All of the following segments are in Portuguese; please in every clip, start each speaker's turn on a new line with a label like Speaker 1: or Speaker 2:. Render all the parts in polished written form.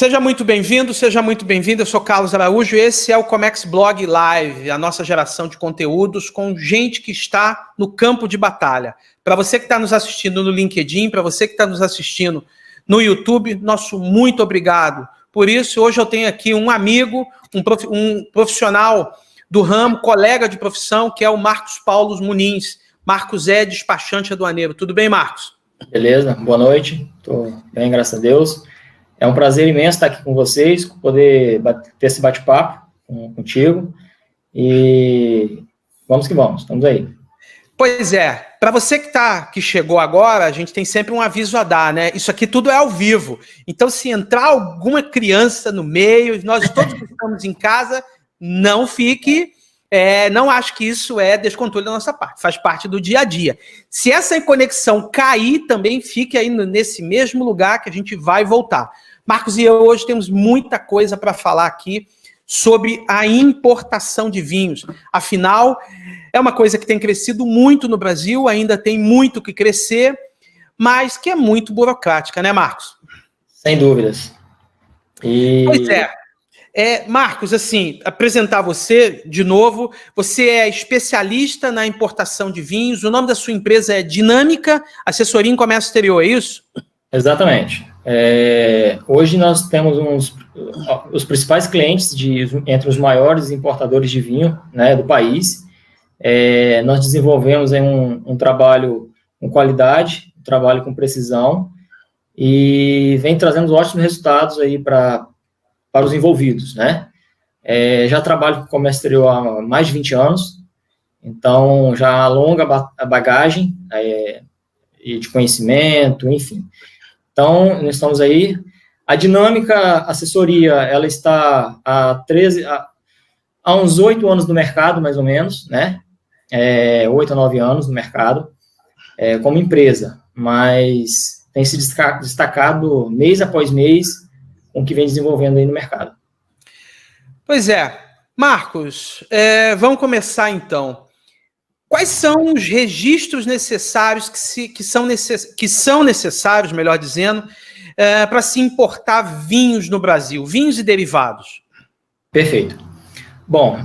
Speaker 1: Seja muito bem-vindo, seja muito bem-vinda. Eu sou Carlos Araújo e esse é o Comex Blog Live, a nossa geração de conteúdos com gente que está no campo de batalha. Para você que está nos assistindo no LinkedIn, para você que está nos assistindo no YouTube, nosso muito obrigado. Por isso, hoje eu tenho aqui um amigo, um profissional do ramo, colega de profissão, que é o Marcos Paulo Muniz. Marcos é despachante aduaneiro. Tudo bem, Marcos?
Speaker 2: Beleza, boa noite. Estou bem, graças a Deus. É um prazer imenso estar aqui com vocês, poder ter esse bate-papo contigo. E vamos que vamos, estamos aí.
Speaker 1: Pois é, para você que chegou agora, a gente tem sempre um aviso a dar, né? Isso aqui tudo é ao vivo. Então, se entrar alguma criança no meio, nós todos que estamos em casa, não fique... não acho que isso é descontrole da nossa parte, faz parte do dia a dia. Se essa conexão cair, também fique aí nesse mesmo lugar que a gente vai voltar. Marcos e eu hoje temos muita coisa para falar aqui sobre a importação de vinhos. Afinal, é uma coisa que tem crescido muito no Brasil, ainda tem muito que crescer, mas que é muito burocrática, né, Marcos?
Speaker 2: Sem dúvidas.
Speaker 1: Pois é. Marcos, assim, apresentar você de novo. Você é especialista na importação de vinhos. O nome da sua empresa é Dinâmica Assessoria em Comércio Exterior, é isso?
Speaker 2: Exatamente. Hoje nós temos os principais clientes entre os maiores importadores de vinho, né, do país. Nós desenvolvemos um trabalho com qualidade, um trabalho com precisão e vem trazendo ótimos resultados aí para os envolvidos, né? Já trabalho com comércio exterior há mais de 20 anos, então já alonga a bagagem e de conhecimento, enfim. Então, nós estamos aí. A Dinâmica Assessoria, ela está há uns 8 anos no mercado, mais ou menos, né? 8 a 9 anos no mercado, como empresa, mas tem se destacado mês após mês com o que vem desenvolvendo aí no mercado.
Speaker 1: Pois é. Marcos, vamos começar então. Quais são os registros necessários que são necessários, melhor dizendo, para se importar vinhos no Brasil, vinhos e derivados?
Speaker 2: Perfeito. Bom,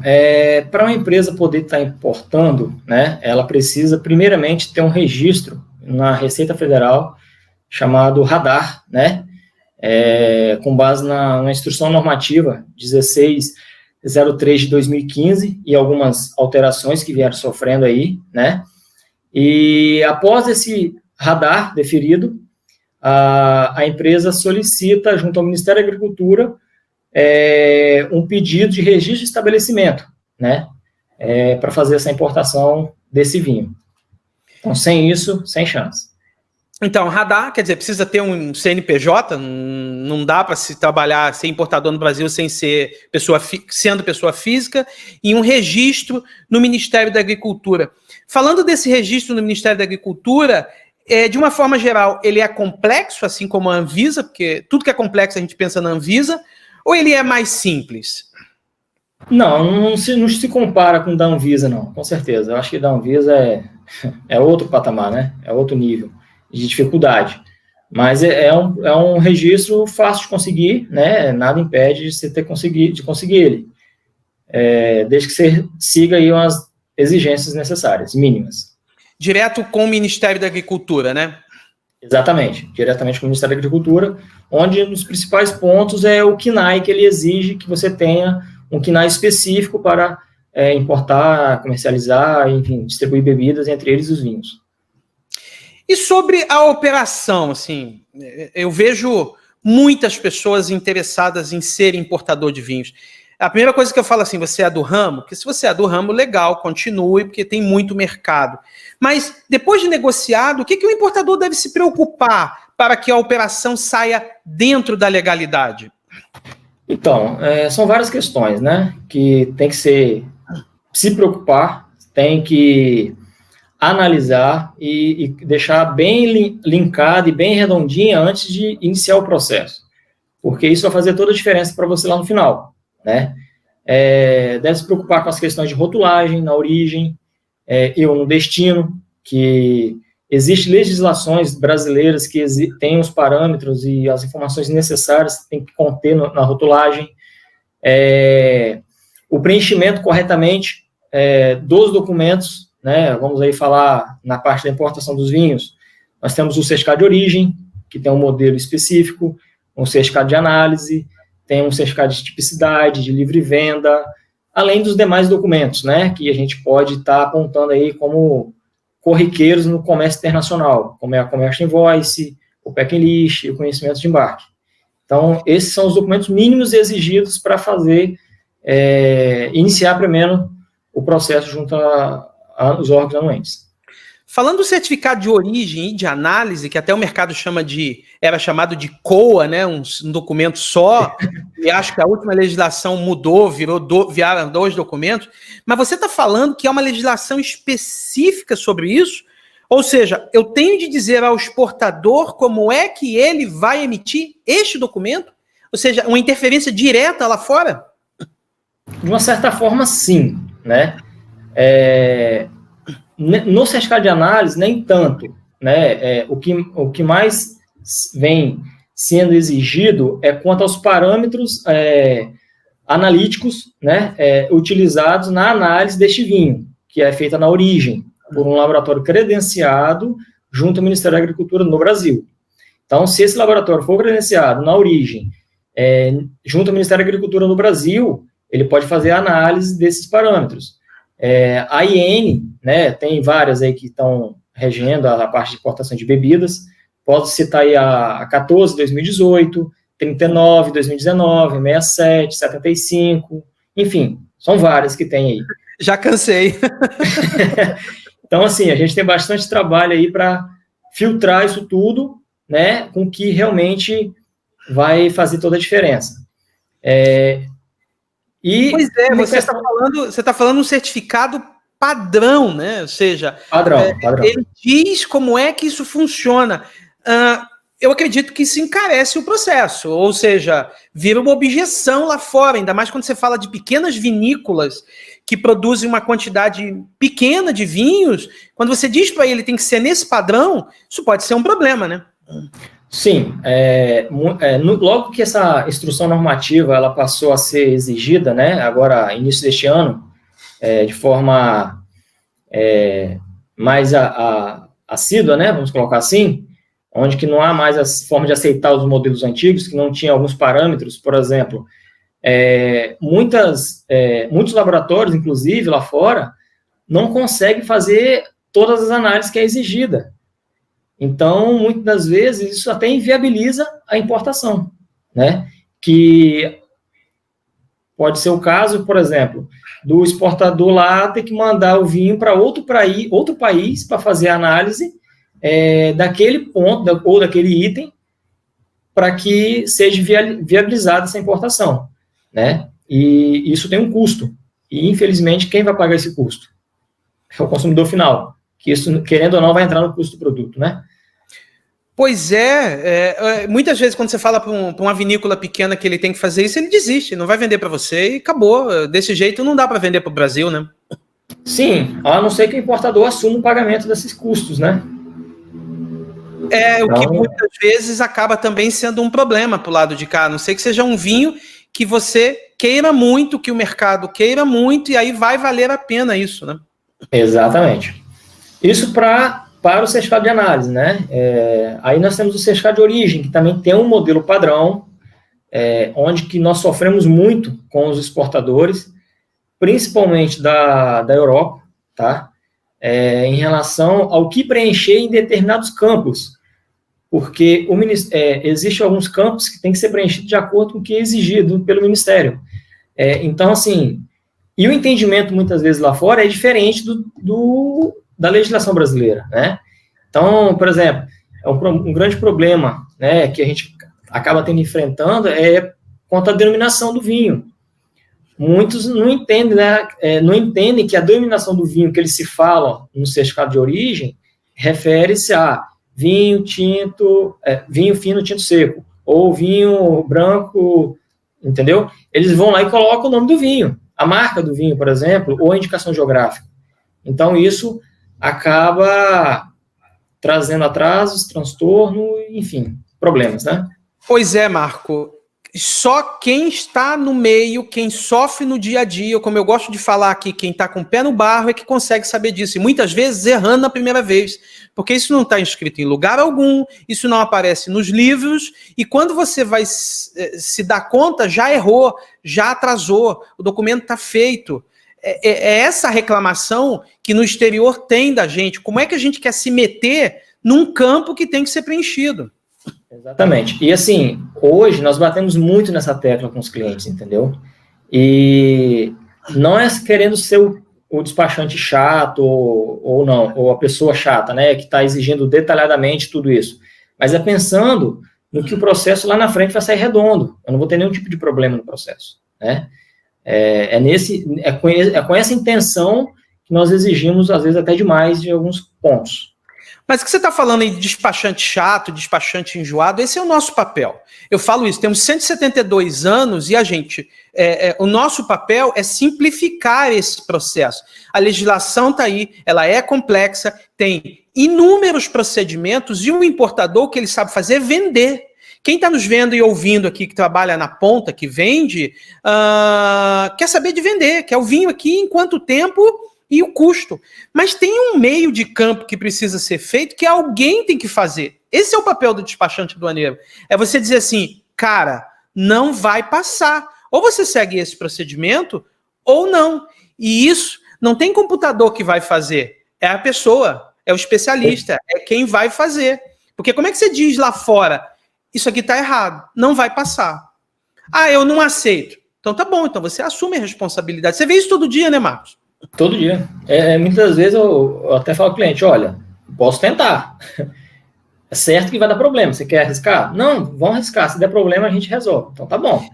Speaker 2: para uma empresa poder estar importando, né, ela precisa primeiramente ter um registro na Receita Federal chamado Radar, né, com base na Instrução Normativa 1603 de 2015 e algumas alterações que vieram sofrendo aí, né? E após esse radar deferido, a empresa solicita junto ao Ministério da Agricultura um pedido de registro de estabelecimento, né? Para fazer essa importação desse vinho. Então, sem isso, sem chance.
Speaker 1: Então, radar, quer dizer, precisa ter um CNPJ, não dá para se trabalhar, ser importador no Brasil sem ser sendo pessoa física, e um registro no Ministério da Agricultura. Falando desse registro no Ministério da Agricultura, de uma forma geral, ele é complexo, assim como a Anvisa, porque tudo que é complexo a gente pensa na Anvisa, ou ele é mais simples?
Speaker 2: Não se compara com o da Anvisa, não, com certeza. Eu acho que o da Anvisa é outro patamar, né? É outro nível de dificuldade, mas é um registro fácil de conseguir, né? Nada impede de você conseguir ele, desde que você siga aí umas exigências necessárias, mínimas.
Speaker 1: Direto com o Ministério da Agricultura, né?
Speaker 2: Exatamente, diretamente com o Ministério da Agricultura, onde um dos principais pontos é o KNAI, que ele exige que você tenha um KNAI específico para importar, comercializar, enfim, distribuir bebidas, entre eles os vinhos.
Speaker 1: E sobre a operação, assim, eu vejo muitas pessoas interessadas em ser importador de vinhos. A primeira coisa que eu falo assim, você é do ramo? Porque se você é do ramo, legal, continue, porque tem muito mercado. Mas depois de negociado, o que o importador deve se preocupar para que a operação saia dentro da legalidade?
Speaker 2: Então, são várias questões, né, que tem que se preocupar, tem que analisar e deixar bem linkado e bem redondinha antes de iniciar o processo, porque isso vai fazer toda a diferença para você lá no final, né? Deve se preocupar com as questões de rotulagem, na origem, no destino, que Existem legislações brasileiras que têm os parâmetros e as informações necessárias que tem que conter na rotulagem. O preenchimento corretamente dos documentos, né? Vamos aí falar na parte da importação dos vinhos. Nós temos o certificado de origem, que tem um modelo específico, um certificado de análise, tem um certificado de tipicidade, de livre venda, além dos demais documentos, né? Que a gente pode estar apontando aí como corriqueiros no comércio internacional, como é a Commercial Invoice, o Packing List e o conhecimento de embarque. Então, esses são os documentos mínimos exigidos para iniciar primeiro o processo junto aos órgãos anuentes.
Speaker 1: Falando do certificado de origem e de análise, que até o mercado era chamado de COA, né, um documento só, e acho que a última legislação mudou, viraram 2 documentos, mas você está falando que é uma legislação específica sobre isso? Ou seja, eu tenho de dizer ao exportador como é que ele vai emitir este documento? Ou seja, uma interferência direta lá fora?
Speaker 2: De uma certa forma, sim, né? No certificado de análise, nem tanto, né? O que mais vem sendo exigido é quanto aos parâmetros analíticos, né, utilizados na análise deste vinho, que é feita na origem, por um laboratório credenciado junto ao Ministério da Agricultura no Brasil. Então, se esse laboratório for credenciado na origem, junto ao Ministério da Agricultura no Brasil, ele pode fazer a análise desses parâmetros. A IN, né, tem várias aí que estão regendo a parte de importação de bebidas. Posso citar aí a 14, 2018, 39, 2019, 67, 75, enfim, são várias que tem aí.
Speaker 1: Já cansei.
Speaker 2: Então, assim, a gente tem bastante trabalho aí para filtrar isso tudo, né, com que realmente vai fazer toda a diferença.
Speaker 1: Pois é, você está falando um certificado padrão, né? Ou seja,
Speaker 2: padrão.
Speaker 1: Ele diz como é que isso funciona. Eu acredito que isso encarece o processo, ou seja, vira uma objeção lá fora, ainda mais quando você fala de pequenas vinícolas que produzem uma quantidade pequena de vinhos. Quando você diz para ele tem que ser nesse padrão, isso pode ser um problema, né?
Speaker 2: Sim, logo que essa instrução normativa ela passou a ser exigida, né, agora, início deste ano, de forma mais assídua, né, vamos colocar assim, onde que não há mais a forma de aceitar os modelos antigos, que não tinha alguns parâmetros, por exemplo, muitos laboratórios, inclusive, lá fora, não conseguem fazer todas as análises que é exigida. Então, muitas das vezes, isso até inviabiliza a importação, né? Que pode ser o caso, por exemplo, do exportador lá ter que mandar o vinho para outro país para fazer a análise daquele ponto ou daquele item para que seja viabilizada essa importação, né? E isso tem um custo. E, infelizmente, quem vai pagar esse custo? É o consumidor final, que isso, querendo ou não, vai entrar no custo do produto, né?
Speaker 1: Pois muitas vezes quando você fala para uma vinícola pequena que ele tem que fazer isso, ele desiste, não vai vender para você e acabou. Desse jeito não dá para vender para o Brasil, né?
Speaker 2: Sim, a não ser que o importador assuma o pagamento desses custos, né?
Speaker 1: Então, o que muitas vezes acaba também sendo um problema para o lado de cá, a não ser que seja um vinho que você queira muito, que o mercado queira muito, e aí vai valer a pena isso, né?
Speaker 2: Exatamente. Isso para o certificado de análise, né? Aí nós temos o certificado de origem, que também tem um modelo padrão, onde que nós sofremos muito com os exportadores, principalmente da Europa, tá? Em relação ao que preencher em determinados campos, porque existe alguns campos que tem que ser preenchidos de acordo com o que é exigido pelo Ministério. Então, assim, e o entendimento, muitas vezes, lá fora é diferente da legislação brasileira, né? Então, por exemplo, um grande problema, né, que a gente acaba enfrentando quanto à denominação do vinho. Muitos não entendem, né, não entendem que a denominação do vinho que eles se falam no certificado de origem refere-se a vinho tinto, vinho fino tinto seco, ou vinho branco, entendeu? Eles vão lá e colocam o nome do vinho, a marca do vinho, por exemplo, ou a indicação geográfica. Então, isso acaba trazendo atrasos, transtorno, enfim, problemas, né?
Speaker 1: Pois é, Marco. Só quem está no meio, quem sofre no dia a dia, como eu gosto de falar aqui, quem está com o pé no barro é que consegue saber disso. E muitas vezes errando na primeira vez, porque isso não está escrito em lugar algum, isso não aparece nos livros, e quando você vai se dar conta, já errou, já atrasou, o documento está feito. É essa reclamação que no exterior tem da gente. Como é que a gente quer se meter num campo que tem que ser preenchido?
Speaker 2: Exatamente. E assim, hoje nós batemos muito nessa tecla com os clientes, entendeu? E não é querendo ser o despachante chato ou não, ou a pessoa chata, né, que está exigindo detalhadamente tudo isso, mas é pensando no que o processo lá na frente vai sair redondo. Eu não vou ter nenhum tipo de problema no processo, né? É com essa intenção que nós exigimos, às vezes, até demais de alguns pontos.
Speaker 1: Mas o que você está falando aí de despachante chato, despachante enjoado, esse é o nosso papel. Eu falo isso, temos 172 anos e a gente, o nosso papel é simplificar esse processo. A legislação está aí, ela é complexa, tem inúmeros procedimentos e o importador, o que ele sabe fazer é vender. Quem está nos vendo e ouvindo aqui, que trabalha na ponta, que vende, quer saber de vender, quer o vinho aqui em quanto tempo e o custo. Mas tem um meio de campo que precisa ser feito que alguém tem que fazer. Esse é o papel do despachante aduaneiro. É você dizer assim, cara, não vai passar. Ou você segue esse procedimento, ou não. E isso não tem computador que vai fazer. É a pessoa, é o especialista, é quem vai fazer. Porque como é que você diz lá fora, isso aqui está errado, não vai passar. Ah, eu não aceito. Então tá bom, então você assume a responsabilidade. Você vê isso todo dia, né, Marcos?
Speaker 2: Todo dia. Muitas vezes eu até falo ao cliente, olha, posso tentar. É certo que vai dar problema. Você quer arriscar? Não, vamos arriscar. Se der problema, a gente resolve. Então tá bom.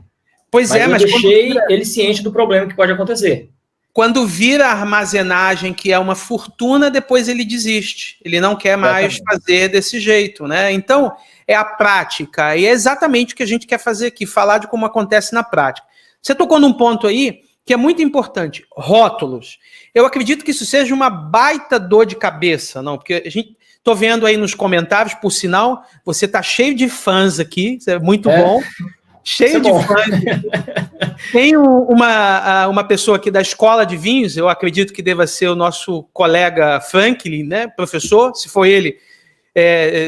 Speaker 2: Mas eu deixei ele ciente do problema que pode acontecer.
Speaker 1: Quando vira armazenagem, que é uma fortuna, depois ele desiste. Ele não quer mais fazer desse jeito, né? Então, é a prática. E é exatamente o que a gente quer fazer aqui, falar de como acontece na prática. Você tocou num ponto aí que é muito importante, rótulos. Eu acredito que isso seja uma baita dor de cabeça, não? Porque a gente, tô vendo aí nos comentários, por sinal, você tá cheio de fãs aqui, isso é muito bom. Cheio de fãs. Tem uma pessoa aqui da Escola de Vinhos, eu acredito que deva ser o nosso colega Franklin, né, professor, se for ele,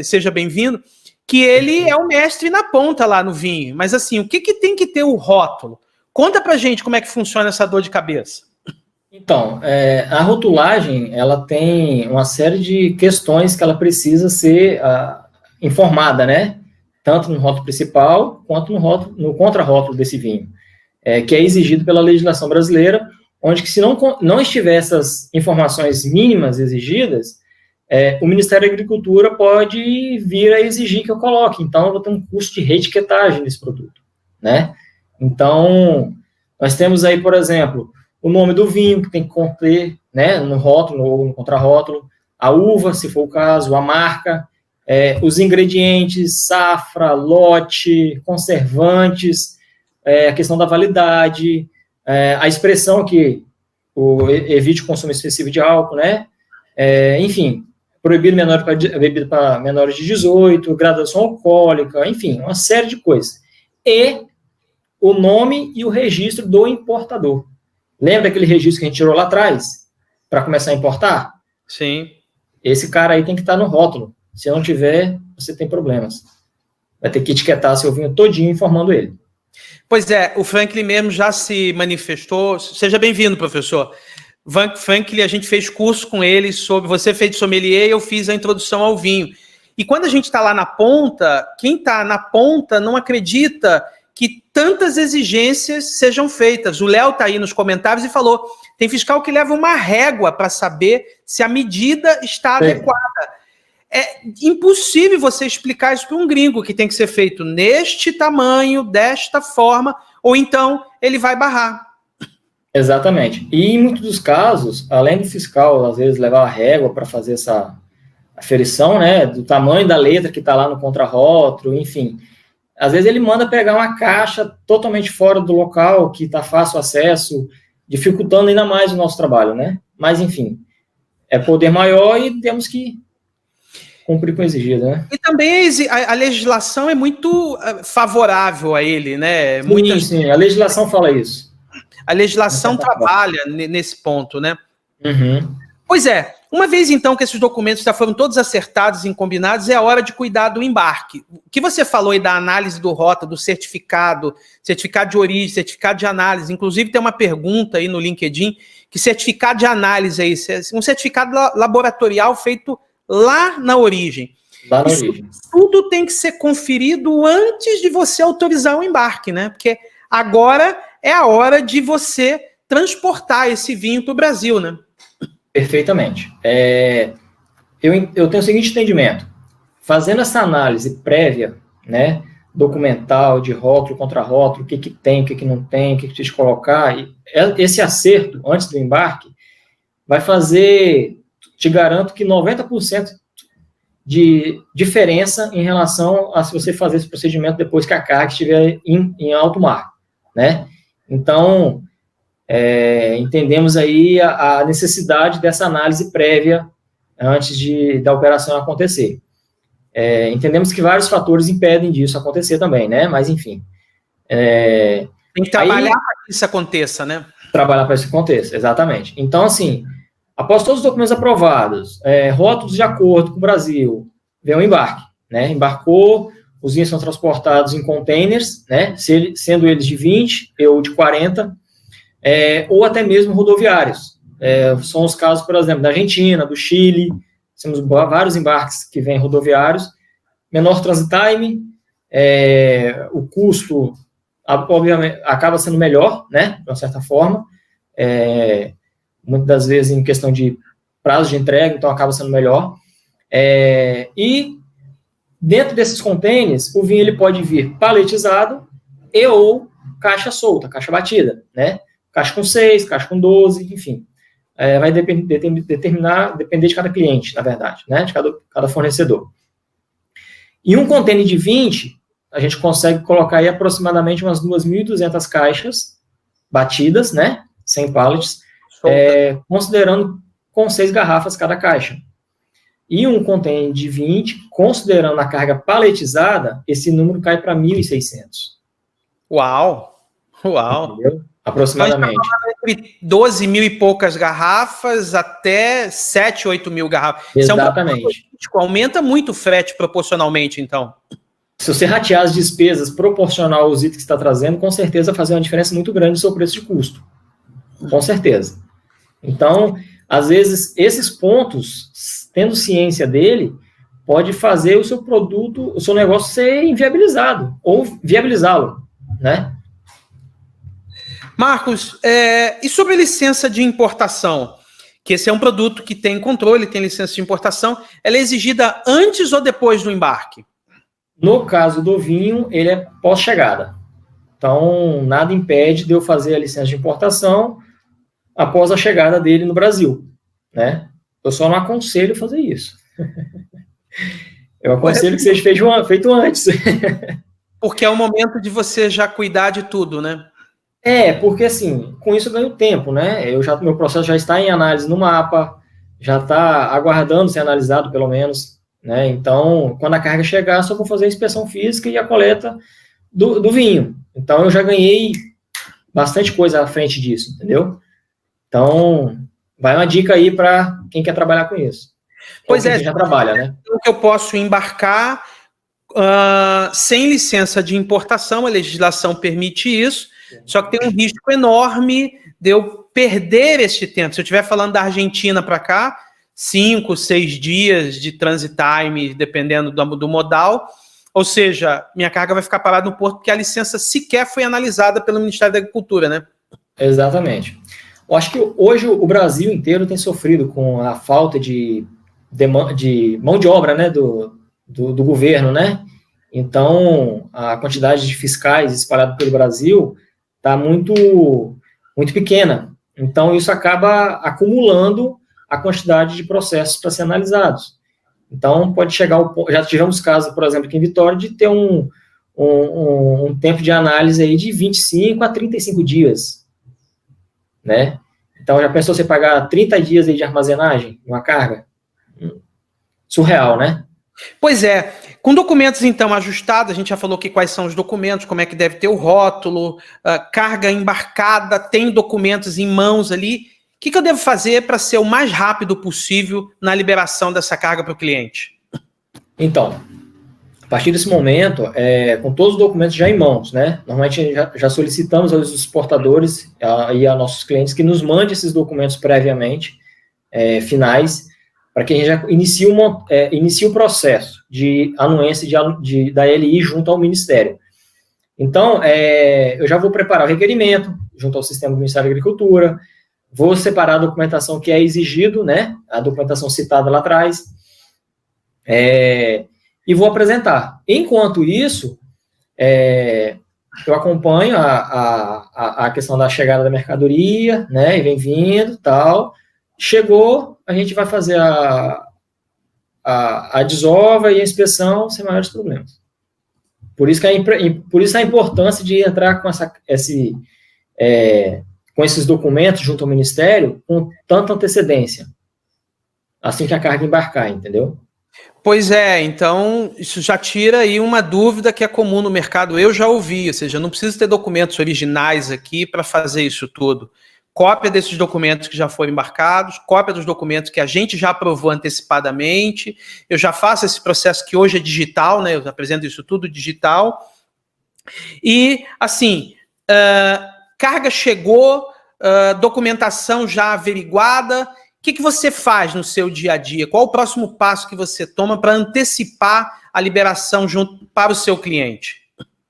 Speaker 1: seja bem-vindo, que ele é o mestre na ponta lá no vinho. Mas assim, o que tem que ter o rótulo? Conta pra gente como é que funciona essa dor de cabeça.
Speaker 2: Então, a rotulagem, ela tem uma série de questões que ela precisa ser informada, né? Tanto no rótulo principal, quanto no contrarótulo desse vinho, que é exigido pela legislação brasileira, onde que se não estiver essas informações mínimas exigidas, o Ministério da Agricultura pode vir a exigir que eu coloque. Então, eu vou ter um custo de reetiquetagem desse produto, né? Então, nós temos aí, por exemplo, o nome do vinho, que tem que conter, né, no rótulo ou no contrarótulo, a uva, se for o caso, a marca, os ingredientes, safra, lote, conservantes, a questão da validade, a expressão que evite o consumo excessivo de álcool, né? Enfim, proibido bebida para menores de 18, graduação alcoólica, enfim, uma série de coisas. E o nome e o registro do importador. Lembra aquele registro que a gente tirou lá atrás para começar a importar?
Speaker 1: Sim.
Speaker 2: Esse cara aí tem que estar no rótulo. Se não tiver, você tem problemas. Vai ter que etiquetar seu vinho todinho informando ele.
Speaker 1: Pois é, o Franklin mesmo já se manifestou. Seja bem-vindo, professor. Franklin, a gente fez curso com ele sobre... Você fez de sommelier e eu fiz a introdução ao vinho. E quando a gente está lá na ponta, quem está na ponta não acredita que tantas exigências sejam feitas. O Léo está aí nos comentários e falou, tem fiscal que leva uma régua para saber se a medida está adequada. É impossível você explicar isso para um gringo, que tem que ser feito neste tamanho, desta forma, ou então ele vai barrar.
Speaker 2: Exatamente. E em muitos dos casos, além do fiscal, às vezes, levar a régua para fazer essa aferição, né, do tamanho da letra que está lá no contrarótulo, enfim... Às vezes ele manda pegar uma caixa totalmente fora do local, que está fácil acesso, dificultando ainda mais o nosso trabalho, né? Mas, enfim, é poder maior e temos que cumprir com o exigido, né?
Speaker 1: E também a legislação é muito favorável a ele, né?
Speaker 2: Sim, a legislação fala isso.
Speaker 1: A legislação trabalha nesse ponto, né?
Speaker 2: Uhum.
Speaker 1: Pois é, uma vez então que esses documentos já foram todos acertados e combinados, é a hora de cuidar do embarque. O que você falou aí da análise do rota, do certificado de origem, certificado de análise, inclusive tem uma pergunta aí no LinkedIn, que certificado de análise é isso? É um certificado laboratorial feito lá na origem.
Speaker 2: Lá na origem.
Speaker 1: Tudo tem que ser conferido antes de você autorizar o embarque, né? Porque agora é a hora de você transportar esse vinho para o Brasil, né?
Speaker 2: Perfeitamente. Eu tenho o seguinte entendimento. Fazendo essa análise prévia, né, documental, de rótulo contra rótulo, o que tem, o que não tem, o que precisa colocar, esse acerto antes do embarque vai fazer, te garanto que 90% de diferença em relação a se você fazer esse procedimento depois que a carga estiver em alto mar, né? Então, entendemos aí a necessidade dessa análise prévia antes da operação acontecer. Entendemos que vários fatores impedem disso acontecer também, né? Mas, enfim.
Speaker 1: Tem que trabalhar para que isso aconteça, né?
Speaker 2: Trabalhar para que isso aconteça, exatamente. Então, assim, após todos os documentos aprovados, rótulos de acordo com o Brasil, vem o embarque, né? Embarcou, os vinhos são transportados em containers, né? Sendo eles de 20 ou de 40, ou até mesmo rodoviários. São os casos, por exemplo, da Argentina, do Chile, temos vários embarques que vêm rodoviários, menor transit time, o custo, obviamente, acaba sendo melhor, né, de uma certa forma, muitas das vezes em questão de prazo de entrega, então acaba sendo melhor, e dentro desses containers, o vinho ele pode vir paletizado ou caixa solta, caixa batida, né, caixa com 6, caixa com 12, enfim. Vai depender de cada cliente, na verdade, né, de cada fornecedor. Em um container de 20, a gente consegue colocar aí aproximadamente umas 2.200 caixas batidas, né, sem pallets, considerando com 6 garrafas cada caixa. E um container de 20, considerando a carga paletizada, esse número cai para 1.600.
Speaker 1: Uau! Entendeu?
Speaker 2: Aproximadamente.
Speaker 1: Entre 12 mil e poucas garrafas até 7, 8 mil garrafas.
Speaker 2: Exatamente.
Speaker 1: Aumenta muito o frete proporcionalmente, então.
Speaker 2: Se você ratear as despesas proporcional aos itens que está trazendo, com certeza vai fazer uma diferença muito grande no seu preço de custo. Com certeza. Então, às vezes, esses pontos, tendo ciência dele, pode fazer o seu produto, o seu negócio ser inviabilizado, ou viabilizá-lo, né?
Speaker 1: Marcos, e sobre a licença de importação? Que esse é um produto que tem controle, tem licença de importação. Ela é exigida antes ou depois do embarque?
Speaker 2: No caso do vinho, ele é pós-chegada. Então, nada impede de eu fazer a licença de importação após a chegada dele no Brasil, né? Eu só não aconselho fazer isso. Eu aconselho que seja feito antes.
Speaker 1: Porque é o momento de você já cuidar de tudo, né?
Speaker 2: Porque assim, com isso eu ganho tempo, né? Meu processo já está em análise no mapa, já está aguardando ser analisado, pelo menos, né? Então, quando a carga chegar, só vou fazer a inspeção física e a coleta do vinho. Então, eu já ganhei bastante coisa à frente disso, entendeu? Então, vai uma dica aí para quem quer trabalhar com isso.
Speaker 1: Pois
Speaker 2: quem já trabalha, né?
Speaker 1: Eu posso embarcar sem licença de importação, a legislação permite isso, só que tem um risco enorme de eu perder esse tempo. Se eu estiver falando da Argentina para cá, 5, 6 dias de transit time, dependendo do modal, ou seja, minha carga vai ficar parada no porto porque a licença sequer foi analisada pelo Ministério da Agricultura, né?
Speaker 2: Exatamente. Eu acho que hoje o Brasil inteiro tem sofrido com a falta de mão de obra, né, do governo, né? Então, a quantidade de fiscais espalhada pelo Brasil está muito, muito pequena. Então, isso acaba acumulando a quantidade de processos para ser analisados. Então, pode chegar ao ponto... Já tivemos casos, por exemplo, aqui em Vitória, de ter um tempo de análise aí de 25 a 35 dias, né? Então, já pensou você pagar 30 dias aí de armazenagem, uma carga? Surreal, né?
Speaker 1: Pois é, com documentos então ajustados, a gente já falou que quais são os documentos, como é que deve ter o rótulo, carga embarcada, tem documentos em mãos ali. O que eu devo fazer para ser o mais rápido possível na liberação dessa carga para o cliente?
Speaker 2: Então, a partir desse momento, com todos os documentos já em mãos, né? Normalmente já solicitamos aos exportadores e a nossos clientes que nos mandem esses documentos previamente, finais, para que a gente já inicie o processo de anuência da LI junto ao Ministério. Então, eu já vou preparar o requerimento junto ao sistema do Ministério da Agricultura, vou separar a documentação que é exigido, né? A documentação citada lá atrás, e vou apresentar. Enquanto isso, eu acompanho a questão da chegada da mercadoria, né? E vem vindo, tal. Chegou, a gente vai fazer a desova e a inspeção sem maiores problemas. Por isso a importância de entrar com com esses documentos junto ao Ministério com tanta antecedência, assim que a carga embarcar, entendeu?
Speaker 1: Pois é, então isso já tira aí uma dúvida que é comum no mercado, eu já ouvi, ou seja, não preciso ter documentos originais aqui para fazer isso tudo. Cópia desses documentos que já foram embarcados, cópia dos documentos que a gente já aprovou antecipadamente, eu já faço esse processo que hoje é digital, né? Eu apresento isso tudo digital. E, assim, carga chegou, documentação já averiguada, o que você faz no seu dia a dia? Qual o próximo passo que você toma para antecipar a liberação junto para o seu cliente?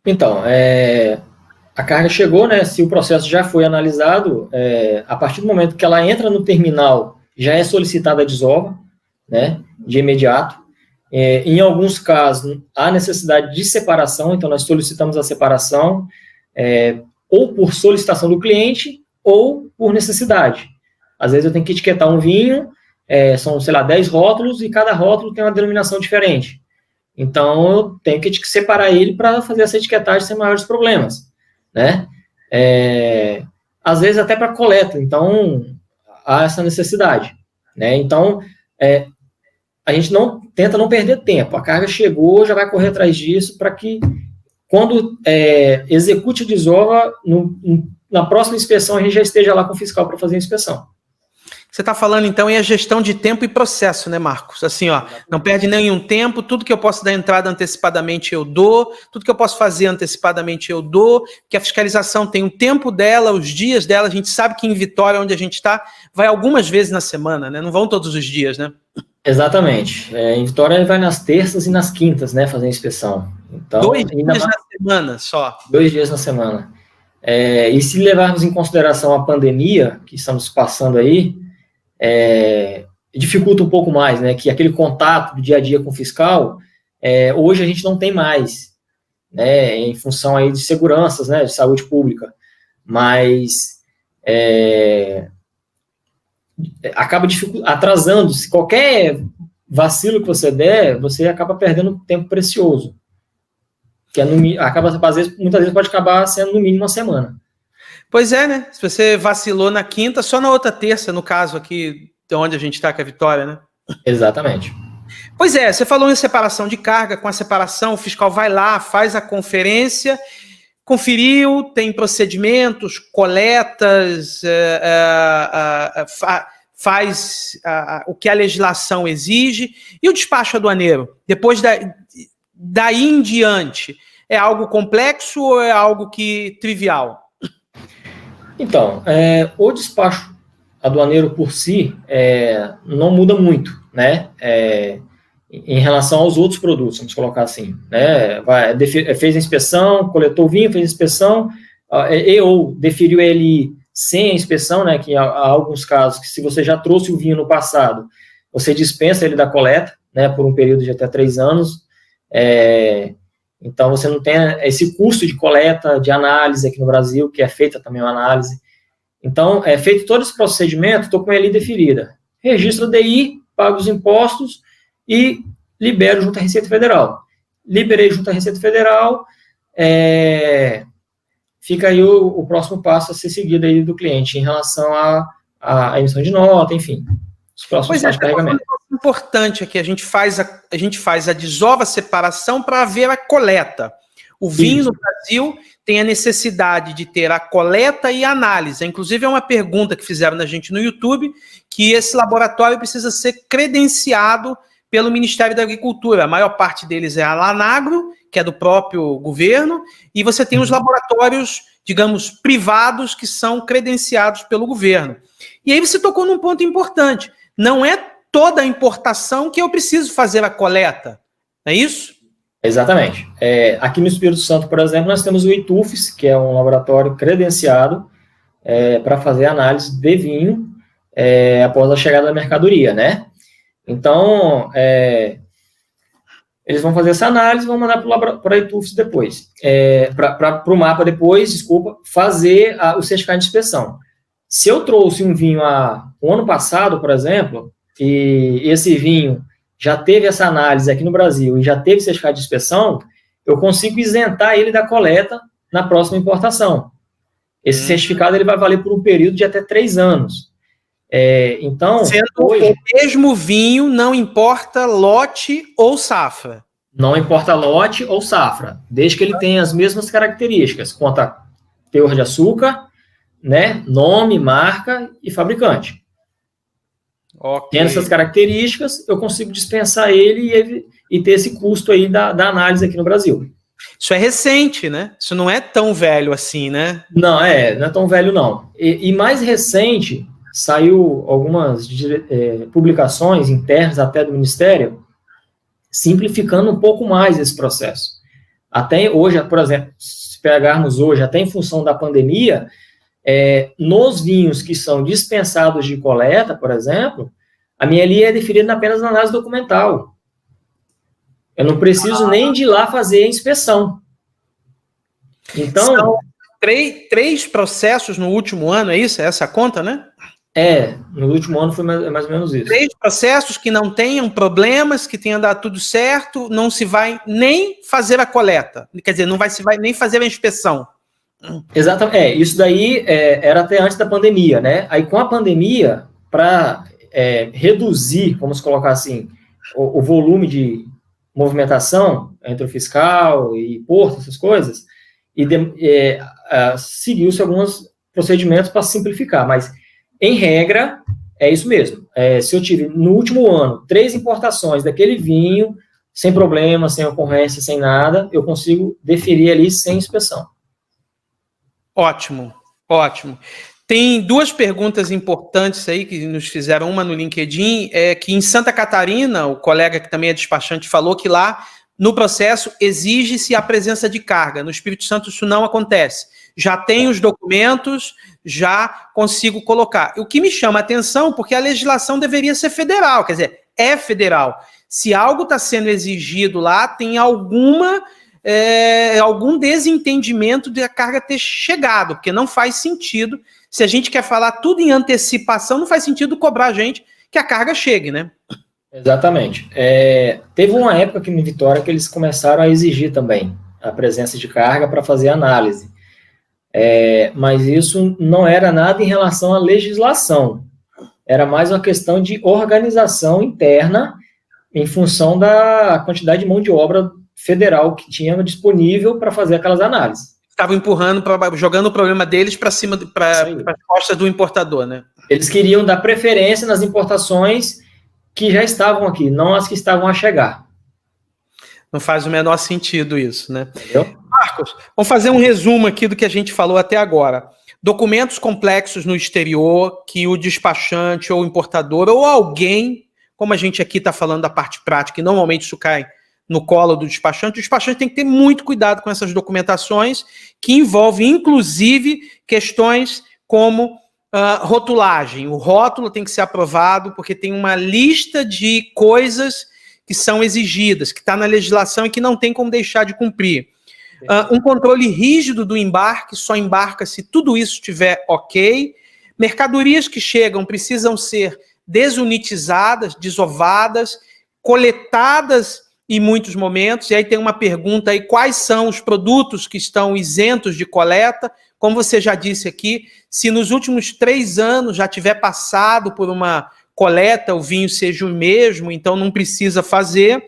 Speaker 2: Então, a carga chegou, né? Se o processo já foi analisado, a partir do momento que ela entra no terminal, já é solicitada a desova, né? De imediato. Em alguns casos, há necessidade de separação, então nós solicitamos a separação, ou por solicitação do cliente, ou por necessidade. Às vezes eu tenho que etiquetar um vinho, são, sei lá, 10 rótulos, e cada rótulo tem uma denominação diferente. Então, eu tenho que separar ele para fazer essa etiquetagem sem maiores problemas, né? Às vezes até para coleta, então há essa necessidade, né? Então, a gente tenta não perder tempo. A carga chegou, já vai correr atrás disso para que, quando execute a desova, na próxima inspeção a gente já esteja lá com o fiscal para fazer a inspeção.
Speaker 1: Você está falando, então, em a gestão de tempo e processo, né, Marcos? Assim, ó, não perde nenhum tempo, tudo que eu posso dar entrada antecipadamente eu dou, tudo que eu posso fazer antecipadamente eu dou, que a fiscalização tem o tempo dela, os dias dela, a gente sabe que em Vitória, onde a gente está, vai algumas vezes na semana, né? Não vão todos os dias, né?
Speaker 2: Exatamente. Em Vitória ele vai nas terças e nas quintas, né, fazer a inspeção. Então,
Speaker 1: 2 dias na semana só.
Speaker 2: 2 dias na semana. E se levarmos em consideração a pandemia que estamos passando aí, dificulta um pouco mais, né, que aquele contato do dia a dia com o fiscal, hoje a gente não tem mais, né, em função aí de seguranças, né, de saúde pública, mas acaba atrasando, se qualquer vacilo que você der, você acaba perdendo tempo precioso, que muitas vezes pode acabar sendo no mínimo uma semana.
Speaker 1: Pois é, né? Se você vacilou na quinta, só na outra terça, no caso aqui, de onde a gente está, que é a Vitória, né?
Speaker 2: Exatamente.
Speaker 1: Pois é, você falou em separação de carga, com a separação o fiscal vai lá, faz a conferência, conferiu, tem procedimentos, coletas, faz o que a legislação exige, e o despacho aduaneiro, depois daí em diante, é algo complexo ou é algo trivial?
Speaker 2: Então, o despacho aduaneiro por si não muda muito, né? Em relação aos outros produtos, vamos colocar assim, né? Fez a inspeção, coletou o vinho, fez a inspeção, ou deferiu ele sem a inspeção, né? Que há alguns casos que, se você já trouxe o vinho no passado, você dispensa ele da coleta, né? Por um período de até 3 anos. Então, você não tem esse custo de coleta, de análise aqui no Brasil, que é feita também uma análise. Então, feito todo esse procedimento, estou com a LI deferida. Registro a DI, pago os impostos e libero junto à Receita Federal. Liberei junto à Receita Federal, fica aí o próximo passo a ser seguido aí do cliente em relação à emissão de nota, enfim, os próximos passos de carregamento.
Speaker 1: importante aqui, a gente faz a desova, a separação para haver a coleta. O vinho no Brasil tem a necessidade de ter a coleta e a análise. Inclusive, é uma pergunta que fizeram na gente no YouTube, que esse laboratório precisa ser credenciado pelo Ministério da Agricultura. A maior parte deles é a Lanagro, que é do próprio governo, e você tem os laboratórios, digamos, privados, que são credenciados pelo governo. E aí você tocou num ponto importante. Não é toda a importação que eu preciso fazer a coleta, não é isso?
Speaker 2: Exatamente. Aqui no Espírito Santo, por exemplo, nós temos o ITUFES, que é um laboratório credenciado para fazer análise de vinho após a chegada da mercadoria, né? Então, eles vão fazer essa análise e vão mandar para a ITUFES depois, para o MAPA depois, fazer o certificado de inspeção. Se eu trouxe um vinho o ano passado, por exemplo, e esse vinho já teve essa análise aqui no Brasil e já teve certificado de inspeção, eu consigo isentar ele da coleta na próxima importação. Esse certificado ele vai valer por um período de até 3 anos. Então,
Speaker 1: sendo hoje, o mesmo vinho, não importa lote ou safra.
Speaker 2: Não importa lote ou safra, desde que ele tenha as mesmas características, quanto a teor de açúcar, né, nome, marca e fabricante. Okay. Tendo essas características, eu consigo dispensar ele e ter esse custo aí da análise aqui no Brasil.
Speaker 1: Isso é recente, né? Isso não é tão velho assim, né?
Speaker 2: Não, não é tão velho, não. E mais recente, saiu algumas publicações internas até do Ministério, simplificando um pouco mais esse processo. Até hoje, por exemplo, se pegarmos hoje, até em função da pandemia, nos vinhos que são dispensados de coleta, por exemplo, a minha linha é definida apenas na análise documental. Eu não preciso nem de ir lá fazer a inspeção. Então,
Speaker 1: são três processos no último ano, é isso? É essa a conta, né?
Speaker 2: No último ano foi mais ou menos isso.
Speaker 1: 3 processos que não tenham problemas, que tenham dado tudo certo, não se vai nem fazer a coleta. Quer dizer, não se vai nem fazer a inspeção.
Speaker 2: Exatamente. Isso daí era até antes da pandemia, né? Aí com a pandemia, para reduzir, vamos colocar assim, o volume de movimentação entre o fiscal e porto, essas coisas, seguiu-se alguns procedimentos para simplificar, mas em regra, é isso mesmo. Se eu tive, no último ano, 3 importações daquele vinho, sem problema, sem ocorrência, sem nada, eu consigo deferir ali sem inspeção.
Speaker 1: Ótimo, ótimo. Tem 2 perguntas importantes aí que nos fizeram, uma no LinkedIn, que em Santa Catarina, o colega que também é despachante falou que lá, no processo, exige-se a presença de carga. No Espírito Santo isso não acontece. Já tenho os documentos, já consigo colocar. O que me chama a atenção, porque a legislação deveria ser federal, quer dizer, é federal. Se algo está sendo exigido lá, tem algum desentendimento de a carga ter chegado, porque não faz sentido, se a gente quer falar tudo em antecipação, não faz sentido cobrar a gente que a carga chegue, né?
Speaker 2: Exatamente. Teve uma época aqui em Vitória que eles começaram a exigir também a presença de carga para fazer análise. Mas isso não era nada em relação à legislação. Era mais uma questão de organização interna em função da quantidade de mão de obra federal que tinha disponível para fazer aquelas análises.
Speaker 1: Estavam empurrando, jogando o problema deles para cima, para as costas do importador, né?
Speaker 2: Eles queriam dar preferência nas importações que já estavam aqui, não as que estavam a chegar.
Speaker 1: Não faz o menor sentido isso, né?
Speaker 2: Entendeu?
Speaker 1: Marcos, vamos fazer um resumo aqui do que a gente falou até agora. Documentos complexos no exterior que o despachante ou o importador ou alguém, como a gente aqui está falando da parte prática, e normalmente isso cai no colo do despachante, o despachante tem que ter muito cuidado com essas documentações que envolvem, inclusive, questões como rotulagem. O rótulo tem que ser aprovado porque tem uma lista de coisas que são exigidas, que está na legislação e que não tem como deixar de cumprir. Um controle rígido do embarque, só embarca se tudo isso estiver ok. Mercadorias que chegam precisam ser desunitizadas, desovadas, coletadas em muitos momentos. E aí tem uma pergunta aí, quais são os produtos que estão isentos de coleta? Como você já disse aqui, se nos últimos 3 anos já tiver passado por uma coleta o vinho seja o mesmo, então não precisa fazer.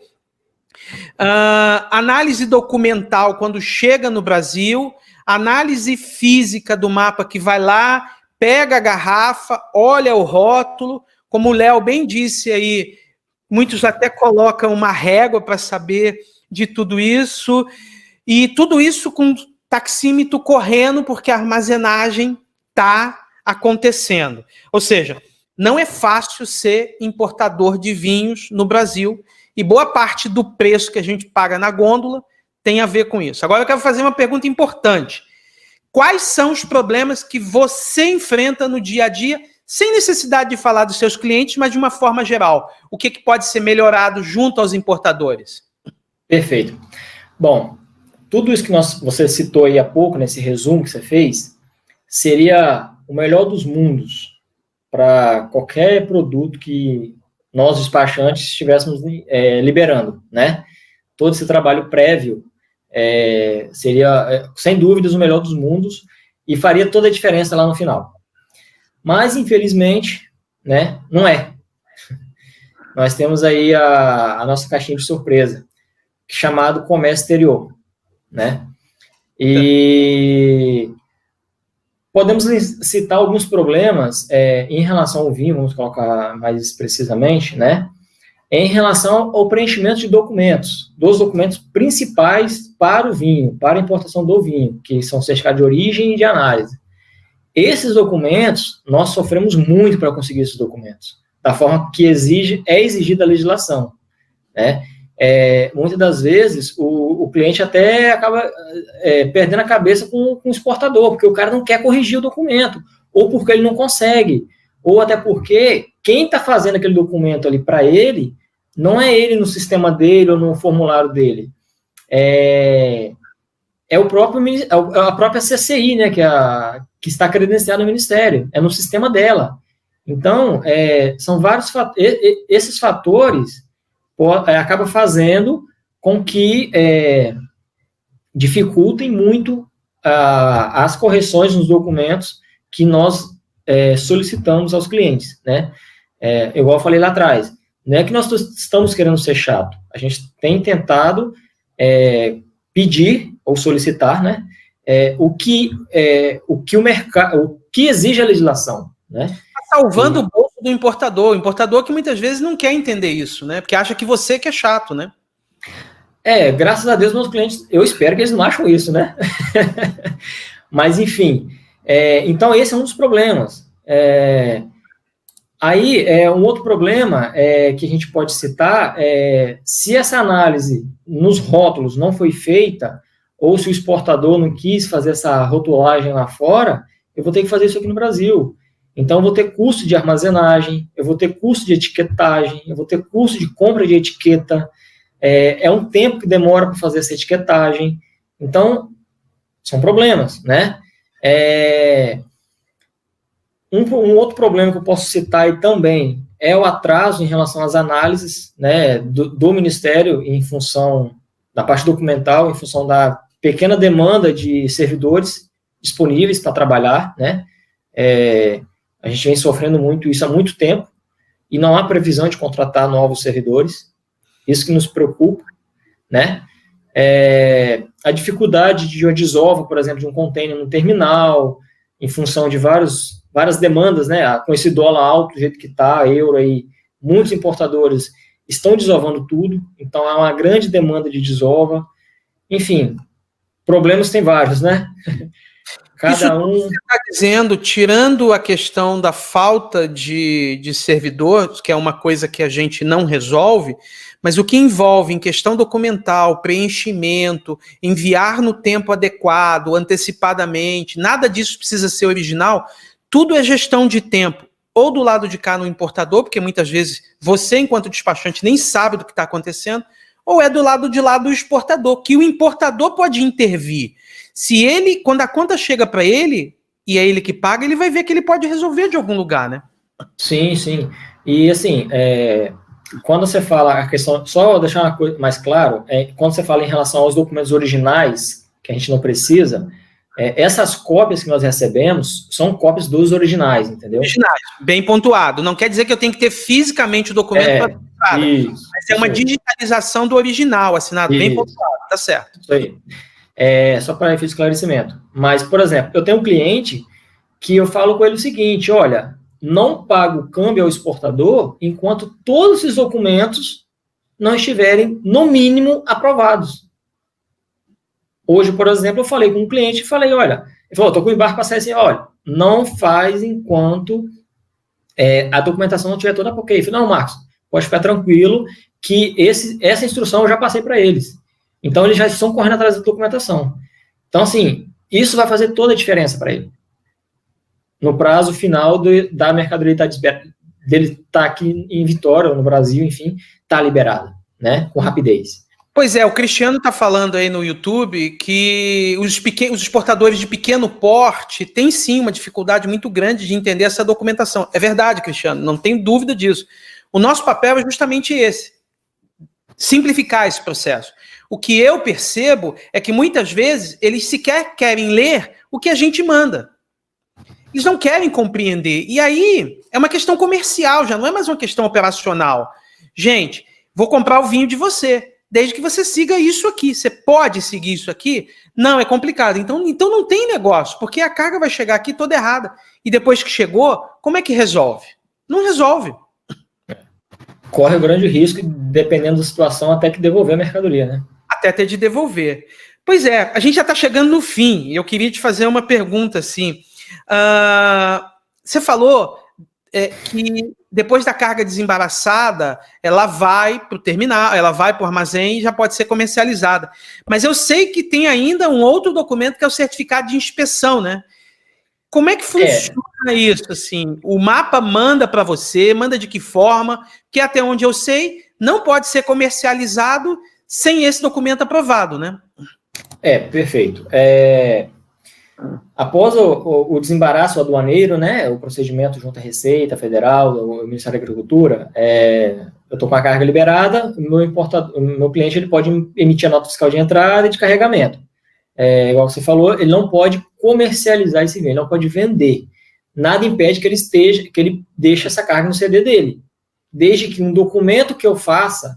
Speaker 1: Análise documental quando chega no Brasil, análise física do mapa que vai lá, pega a garrafa, olha o rótulo, como o Léo bem disse aí, muitos até colocam uma régua para saber de tudo isso, e tudo isso com taxímetro correndo, porque a armazenagem está acontecendo. Ou seja, não é fácil ser importador de vinhos no Brasil, e boa parte do preço que a gente paga na gôndola tem a ver com isso. Agora eu quero fazer uma pergunta importante. Quais são os problemas que você enfrenta no dia a dia, sem necessidade de falar dos seus clientes, mas de uma forma geral? O que pode ser melhorado junto aos importadores?
Speaker 2: Perfeito. Bom, tudo isso que você citou aí há pouco, nesse resumo que você fez, seria o melhor dos mundos para qualquer produto que nós, despachantes, estivéssemos liberando, né? Todo esse trabalho prévio seria, sem dúvidas, o melhor dos mundos e faria toda a diferença lá no final. Mas, infelizmente, né, não é. Nós temos aí a nossa caixinha de surpresa, chamado comércio exterior, né? E podemos citar alguns problemas em relação ao vinho, vamos colocar mais precisamente, né? Em relação ao preenchimento de documentos, dos documentos principais para o vinho, para a importação do vinho, que são certificado de origem e de análise. Esses documentos, nós sofremos muito para conseguir esses documentos, da forma que é exigida a legislação, né? Muitas das vezes, o cliente até acaba perdendo a cabeça com o exportador, porque o cara não quer corrigir o documento, ou porque ele não consegue, ou até porque quem está fazendo aquele documento ali para ele, não é ele no sistema dele ou no formulário dele. É a própria CCI, né, que está credenciada no Ministério, é no sistema dela. Então, são vários esses fatores acaba fazendo com que dificultem muito as correções nos documentos que nós solicitamos aos clientes, né? Igual eu falei lá atrás, não é que nós estamos querendo ser chato, a gente tem tentado pedir ou solicitar, né, o que o mercado, o que exige a legislação, né?
Speaker 1: Salvando o bolso do importador. O importador que muitas vezes não quer entender isso, né? Porque acha que você que é chato, né?
Speaker 2: Graças a Deus, meus clientes, eu espero que eles não acham isso, né? Mas, enfim, então esse é um dos problemas. Um outro problema que a gente pode citar se essa análise nos rótulos não foi feita, ou se o exportador não quis fazer essa rotulagem lá fora, eu vou ter que fazer isso aqui no Brasil. Então, eu vou ter custo de armazenagem, eu vou ter custo de etiquetagem, eu vou ter custo de compra de etiqueta, é um tempo que demora para fazer essa etiquetagem. Então, são problemas, né? Um outro problema que eu posso citar aí também é o atraso em relação às análises, né, do Ministério em função da parte documental, em função da pequena demanda de servidores disponíveis para trabalhar, né? A gente vem sofrendo muito isso há muito tempo, e não há previsão de contratar novos servidores, isso que nos preocupa, né? A dificuldade de uma desova, por exemplo, de um container no terminal, em função de várias demandas, né? Com esse dólar alto, do jeito que está, euro aí, muitos importadores estão desovando tudo, então há uma grande demanda de desova. Enfim, problemas tem vários, né? Cada um...
Speaker 1: Você está dizendo, tirando a questão da falta de servidor, que é uma coisa que a gente não resolve, mas o que envolve em questão documental, preenchimento, enviar no tempo adequado, antecipadamente, nada disso precisa ser original, tudo é gestão de tempo, ou do lado de cá no importador, porque muitas vezes você, enquanto despachante, nem sabe do que está acontecendo, ou é do lado de lá do exportador, que o importador pode intervir. Se ele, quando a conta chega para ele, e é ele que paga, ele vai ver que ele pode resolver de algum lugar, né?
Speaker 2: Sim, sim. E assim, quando você fala a questão, só deixar uma coisa mais claro, quando você fala em relação aos documentos originais, que a gente não precisa, Essas cópias que nós recebemos são cópias dos originais, entendeu?
Speaker 1: Originais, bem pontuado. Não quer dizer que eu tenho que ter fisicamente o documento para mas é uma digitalização do original, assinado, bem pontuado, tá certo.
Speaker 2: Isso aí. Só para efeito de esclarecimento. Mas, por exemplo, eu tenho um cliente que eu falo com ele o seguinte, olha, não pago o câmbio ao exportador enquanto todos esses documentos não estiverem, no mínimo, aprovados. Hoje, por exemplo, eu falei com um cliente e falei, olha, ele falou, estou com o embarque para sair assim, olha, não faz enquanto a documentação não estiver toda ok. Eu falei, não, Marcos, pode ficar tranquilo que essa instrução eu já passei para eles. Então, eles já estão correndo atrás da documentação. Então, assim, isso vai fazer toda a diferença para ele. No prazo final da mercadoria dele estar aqui em Vitória, ou no Brasil, enfim, está liberada, né, com rapidez.
Speaker 1: Pois é, o Cristiano está falando aí no YouTube que os exportadores de pequeno porte têm sim uma dificuldade muito grande de entender essa documentação. É verdade, Cristiano, não tem dúvida disso. O nosso papel é justamente esse, simplificar esse processo. O que eu percebo é que muitas vezes eles sequer querem ler o que a gente manda. Eles não querem compreender. E aí é uma questão comercial, já não é mais uma questão operacional. Gente, vou comprar o vinho de você, desde que você siga isso aqui. Você pode seguir isso aqui? Não, é complicado. Então não tem negócio, porque a carga vai chegar aqui toda errada. E depois que chegou, como é que resolve? Não resolve.
Speaker 2: Corre o grande risco, dependendo da situação, até que devolver a mercadoria, né?
Speaker 1: Até ter de devolver. Pois é, a gente já está chegando no fim, e eu queria te fazer uma pergunta, assim. Você falou que depois da carga desembaraçada, ela vai para o terminal, ela vai para o armazém e já pode ser comercializada. Mas eu sei que tem ainda um outro documento que é o certificado de inspeção, né? Como é que funciona isso? Assim, o mapa manda para você, manda de que forma, que até onde eu sei, não pode ser comercializado sem esse documento aprovado, né?
Speaker 2: Perfeito. Após o desembaraço aduaneiro, né, o procedimento junto à Receita Federal, o Ministério da Agricultura, eu estou com a carga liberada, o meu cliente ele pode emitir a nota fiscal de entrada e de carregamento. Igual você falou, ele não pode comercializar esse vinho, ele não pode vender. Nada impede que ele deixe essa carga no CD dele. Desde que um documento que eu faça,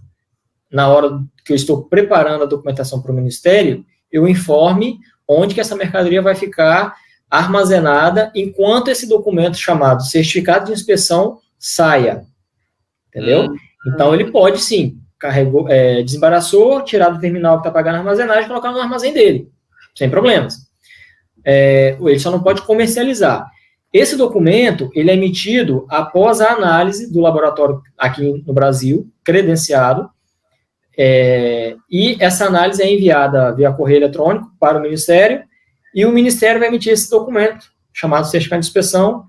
Speaker 2: na hora que eu estou preparando a documentação para o Ministério, eu informe onde que essa mercadoria vai ficar armazenada enquanto esse documento chamado certificado de inspeção saia. Entendeu? Então, ele pode, sim, desembaraçou, tirar do terminal que está pagando a armazenagem e colocar no armazém dele, sem problemas. Ele só não pode comercializar. Esse documento, ele é emitido após a análise do laboratório aqui no Brasil, credenciado, e essa análise é enviada via correio eletrônico para o Ministério, e o Ministério vai emitir esse documento, chamado certificado de inspeção,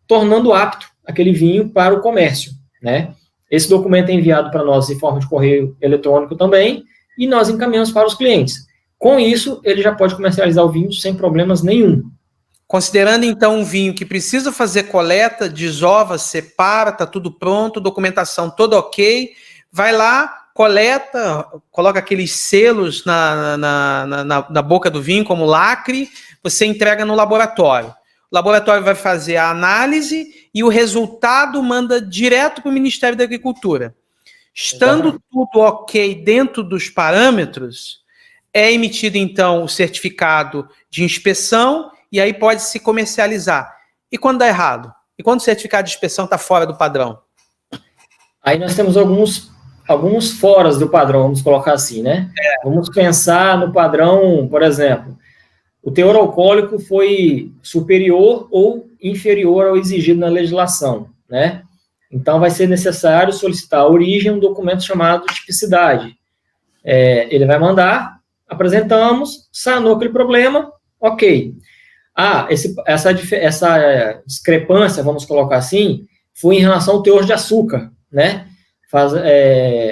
Speaker 2: tornando apto aquele vinho para o comércio, né? Esse documento é enviado para nós em forma de correio eletrônico também, e nós encaminhamos para os clientes. Com isso, ele já pode comercializar o vinho sem problemas nenhum.
Speaker 1: Considerando, então, um vinho que precisa fazer coleta, desova, separa, está tudo pronto, documentação toda ok, vai lá, coleta, coloca aqueles selos na boca do vinho como lacre, você entrega no laboratório. O laboratório vai fazer a análise e o resultado manda direto para o Ministério da Agricultura. Estando tudo ok dentro dos parâmetros, é emitido, então, o certificado de inspeção e aí pode se comercializar. E quando dá errado? E quando o certificado de inspeção está fora do padrão?
Speaker 2: Aí nós temos alguns foras do padrão, vamos colocar assim, né? Vamos pensar no padrão, por exemplo, o teor alcoólico foi superior ou inferior ao exigido na legislação, né? Então, vai ser necessário solicitar a origem um documento chamado tipicidade. Ele vai mandar, apresentamos, sanou aquele problema, ok. Essa discrepância, vamos colocar assim, foi em relação ao teor de açúcar, né?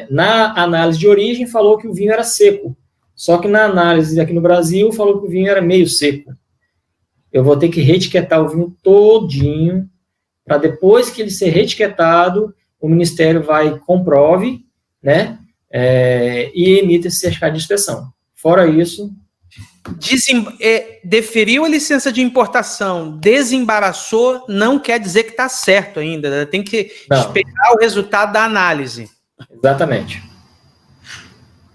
Speaker 2: Na análise de origem, falou que o vinho era seco. Só que na análise aqui no Brasil, falou que o vinho era meio seco. Eu vou ter que reetiquetar o vinho todinho, para depois que ele ser reetiquetado, o Ministério comprove, né? E emite esse certificado de inspeção. Fora isso,
Speaker 1: Deferiu a licença de importação, desembaraçou, não quer dizer que está certo ainda, né? Tem que esperar o resultado da análise.
Speaker 2: Exatamente.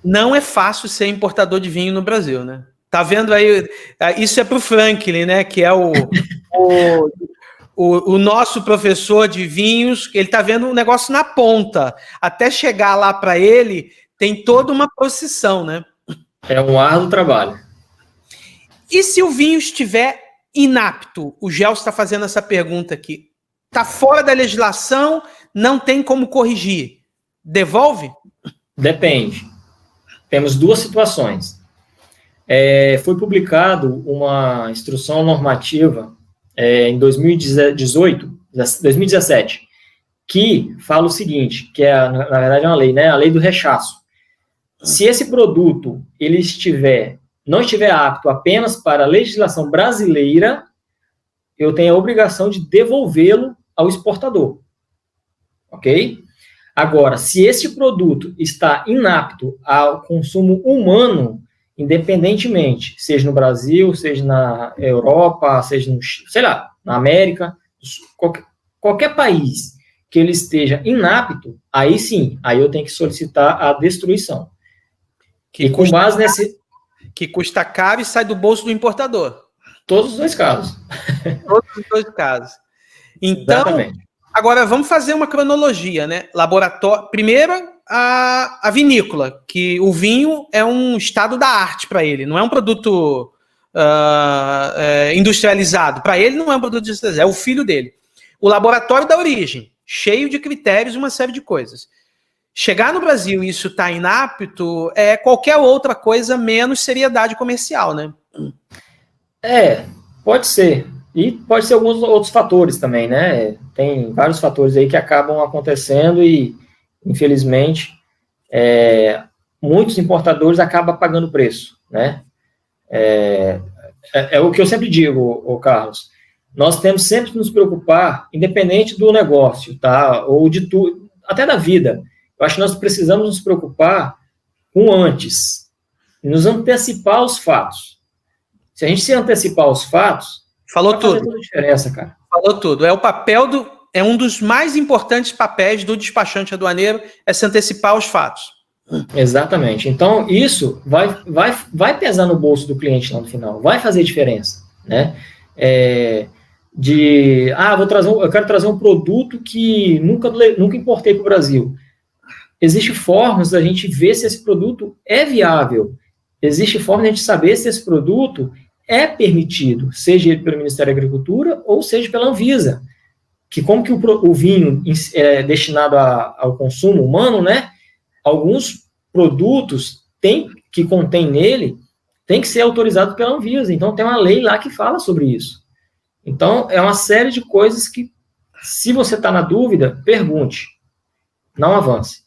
Speaker 2: Não
Speaker 1: é fácil ser importador de vinho no Brasil, né? Tá vendo aí? Isso é para o Franklin, né? Que é o nosso professor de vinhos. Ele tá vendo um negócio na ponta. Até chegar lá para ele, tem toda uma procissão, né?
Speaker 2: É um árduo trabalho.
Speaker 1: E se o vinho estiver inapto? O Gelson está fazendo essa pergunta aqui. Está fora da legislação, não tem como corrigir. Devolve?
Speaker 2: Depende. Temos duas situações. Foi publicado uma instrução normativa em 2017, que fala o seguinte, que na verdade é uma lei, né? A lei do rechaço. Se esse produto ele não estiver apto apenas para a legislação brasileira, eu tenho a obrigação de devolvê-lo ao exportador. Ok? Agora, se esse produto está inapto ao consumo humano, independentemente, seja no Brasil, seja na Europa, seja na América, qualquer país que ele esteja inapto, aí sim, aí eu tenho que solicitar a destruição.
Speaker 1: Que custa caro e sai do bolso do importador.
Speaker 2: Todos os dois casos.
Speaker 1: Todos os dois casos. Então, exatamente. Agora vamos fazer uma cronologia, né? Laboratório. Primeiro, a vinícola, que o vinho é um estado da arte para ele, não é um produto industrializado. Para ele não é um produto industrializado, é o filho dele. O laboratório da origem, cheio de critérios e uma série de coisas. Chegar no Brasil e isso tá inapto é qualquer outra coisa menos seriedade comercial, né?
Speaker 2: Pode ser. E pode ser alguns outros fatores também, né? Tem vários fatores aí que acabam acontecendo e, infelizmente, muitos importadores acabam pagando preço, né? É o que eu sempre digo, Carlos. Nós temos sempre que nos preocupar, independente do negócio, tá? Ou de tudo, até da vida. Eu acho que nós precisamos nos preocupar com antes, nos antecipar aos fatos. Se a gente se antecipar aos fatos,
Speaker 1: falou tudo.
Speaker 2: Vai fazer toda a diferença, cara.
Speaker 1: Falou tudo. É um dos mais importantes papéis do despachante aduaneiro, é se antecipar aos fatos.
Speaker 2: Exatamente. Então, isso vai pesar no bolso do cliente lá no final, vai fazer diferença, né? Eu quero trazer um produto que nunca importei para o Brasil. Existem formas da gente ver se esse produto é viável. Existe forma de a gente saber se esse produto é permitido, seja ele pelo Ministério da Agricultura ou seja pela Anvisa. Que como que o vinho é destinado ao consumo humano, né? Alguns produtos que contém nele tem que ser autorizado pela Anvisa. Então tem uma lei lá que fala sobre isso. Então é uma série de coisas que, se você está na dúvida, pergunte. Não avance.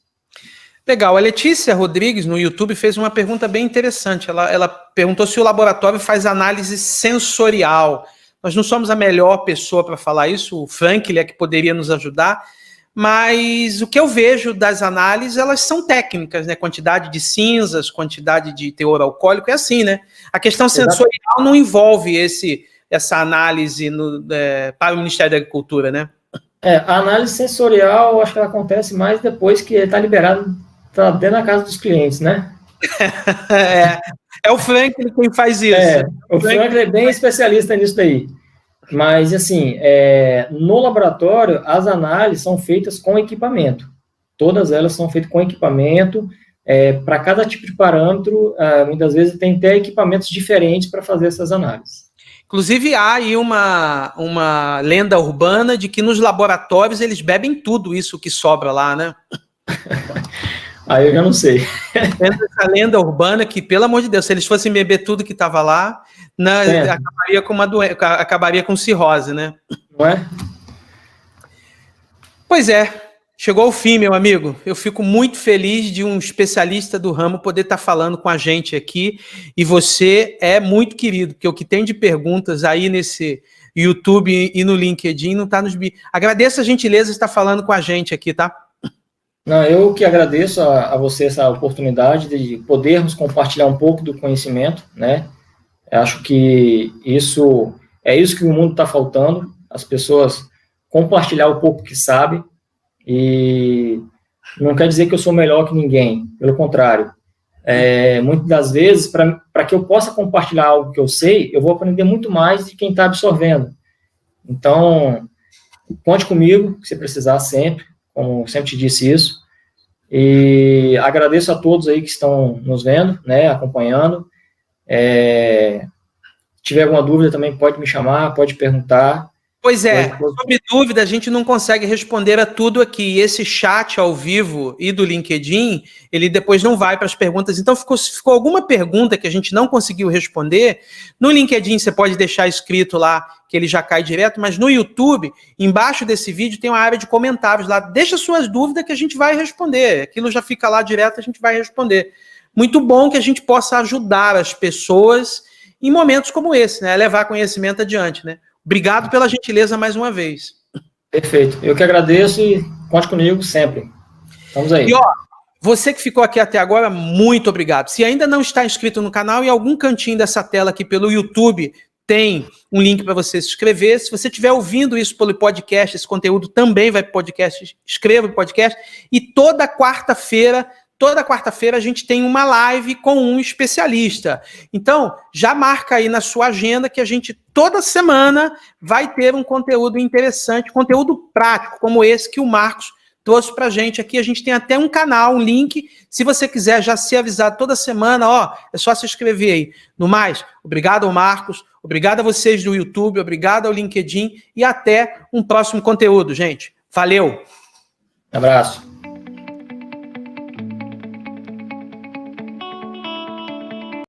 Speaker 1: Legal. A Letícia Rodrigues, no YouTube, fez uma pergunta bem interessante. Ela perguntou se o laboratório faz análise sensorial. Nós não somos a melhor pessoa para falar isso, o Franklin é que poderia nos ajudar, mas o que eu vejo das análises, elas são técnicas, né? Quantidade de cinzas, quantidade de teor alcoólico, é assim, né? A questão sensorial não envolve essa análise para o Ministério da Agricultura, né?
Speaker 2: A análise sensorial, eu acho que ela acontece mais depois que está liberado, está dentro da casa dos clientes, né?
Speaker 1: É o Franklin quem faz isso.
Speaker 2: O Franklin é bem especialista nisso daí. Mas, assim, no laboratório, as análises são feitas com equipamento. Todas elas são feitas com equipamento. Para cada tipo de parâmetro, muitas vezes tem até equipamentos diferentes para fazer essas análises.
Speaker 1: Inclusive, há aí uma lenda urbana de que nos laboratórios eles bebem tudo isso que sobra lá, né?
Speaker 2: Aí eu já não sei.
Speaker 1: Essa lenda urbana que, pelo amor de Deus, se eles fossem beber tudo que estava lá, acabaria com cirrose, né?
Speaker 2: Não é?
Speaker 1: Pois é. Chegou ao fim, meu amigo. Eu fico muito feliz de um especialista do ramo poder estar falando com a gente aqui. E você é muito querido, porque o que tem de perguntas aí nesse YouTube e no LinkedIn não está nos... Agradeço a gentileza de estar falando com a gente aqui, tá?
Speaker 2: Não, eu que agradeço a você essa oportunidade de podermos compartilhar um pouco do conhecimento, né? Eu acho que isso que o mundo está faltando, as pessoas compartilhar o pouco que sabem, e não quer dizer que eu sou melhor que ninguém, pelo contrário. Muitas das vezes, para que eu possa compartilhar algo que eu sei, eu vou aprender muito mais de quem está absorvendo. Então, conte comigo, se precisar sempre, como sempre te disse isso, e agradeço a todos aí que estão nos vendo, né, acompanhando. Se tiver alguma dúvida também pode me chamar, pode perguntar.
Speaker 1: Pois é, sobre dúvida, a gente não consegue responder a tudo aqui. Esse chat ao vivo e do LinkedIn, ele depois não vai para as perguntas. Então, ficou alguma pergunta que a gente não conseguiu responder, no LinkedIn você pode deixar escrito lá, que ele já cai direto, mas no YouTube, embaixo desse vídeo, tem uma área de comentários lá. Deixa suas dúvidas que a gente vai responder. Aquilo já fica lá direto, a gente vai responder. Muito bom que a gente possa ajudar as pessoas em momentos como esse, né? Levar conhecimento adiante, né? Obrigado pela gentileza mais uma vez.
Speaker 2: Perfeito. Eu que agradeço e conte comigo sempre. Vamos aí.
Speaker 1: E ó, você que ficou aqui até agora, muito obrigado. Se ainda não está inscrito no canal, em algum cantinho dessa tela aqui pelo YouTube, tem um link para você se inscrever. Se você estiver ouvindo isso pelo podcast, esse conteúdo também vai para o podcast, inscreva no podcast. E toda quarta-feira a gente tem uma live com um especialista. Então, já marca aí na sua agenda que a gente, toda semana, vai ter um conteúdo interessante, conteúdo prático, como esse que o Marcos trouxe pra gente aqui. A gente tem até um canal, um link. Se você quiser já ser avisado toda semana, ó, é só se inscrever aí. No mais, obrigado ao Marcos, obrigado a vocês do YouTube, obrigado ao LinkedIn e até um próximo conteúdo, gente. Valeu!
Speaker 2: Um abraço.